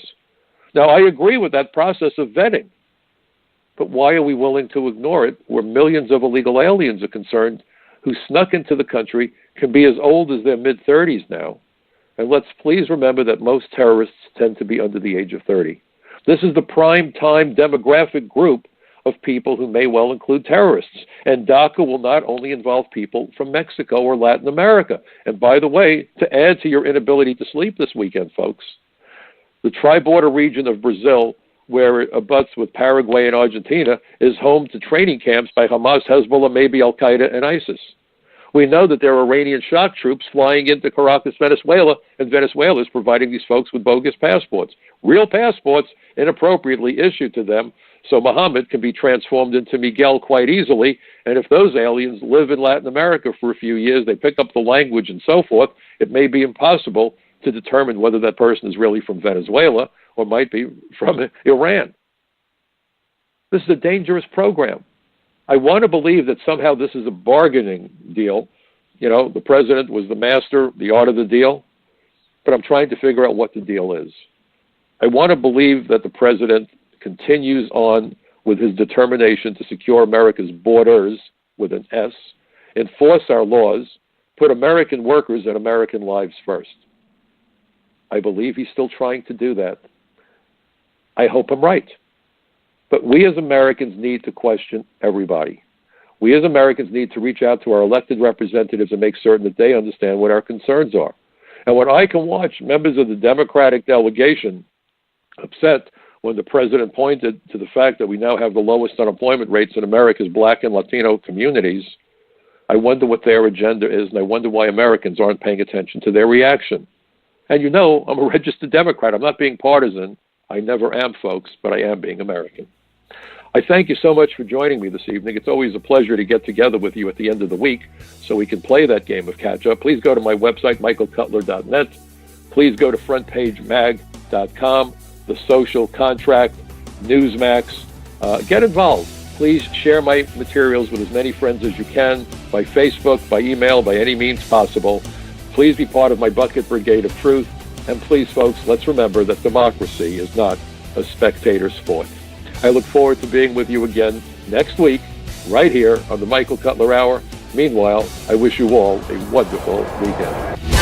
Now, I agree with that process of vetting, but why are we willing to ignore it where millions of illegal aliens are concerned who snuck into the country, can be as old as their mid-30s now? And let's please remember that most terrorists tend to be under the age of 30. This is the prime time demographic group of people who may well include terrorists. And DACA will not only involve people from Mexico or Latin America. And by the way, to add to your inability to sleep this weekend, folks, the tri-border region of Brazil, where it abuts with Paraguay and Argentina, is home to training camps by Hamas, Hezbollah, maybe Al-Qaeda, and ISIS. We know that there are Iranian shock troops flying into Caracas, Venezuela, and Venezuela is providing these folks with bogus passports. Real passports inappropriately issued to them, so Muhammad can be transformed into Miguel quite easily. And if those aliens live in Latin America for a few years, they pick up the language and so forth, it may be impossible to determine whether that person is really from Venezuela or might be from Iran. This is a dangerous program. I want to believe that somehow this is a bargaining deal. You know, the president was the master, the art of the deal, but I'm trying to figure out what the deal is. I want to believe that the president continues on with his determination to secure America's borders, with an S, enforce our laws, put American workers and American lives first. I believe he's still trying to do that. I hope I'm right. But we as Americans need to question everybody. We as Americans need to reach out to our elected representatives and make certain that they understand what our concerns are. And when I can watch members of the Democratic delegation upset when the president pointed to the fact that we now have the lowest unemployment rates in America's Black and Latino communities, I wonder what their agenda is, and I wonder why Americans aren't paying attention to their reaction. And you know, I'm a registered Democrat. I'm not being partisan. I never am, folks, but I am being American. I thank you so much for joining me this evening. It's always a pleasure to get together with you at the end of the week so we can play that game of catch-up. Please go to my website, michaelcutler.net. Please go to frontpagemag.com, The Social Contract, Newsmax. Get involved. Please share my materials with as many friends as you can, by Facebook, by email, by any means possible. Please be part of my Bucket Brigade of Truth. And please, folks, let's remember that democracy is not a spectator sport. I look forward to being with you again next week, right here on the Michael Cutler Hour. Meanwhile, I wish you all a wonderful weekend.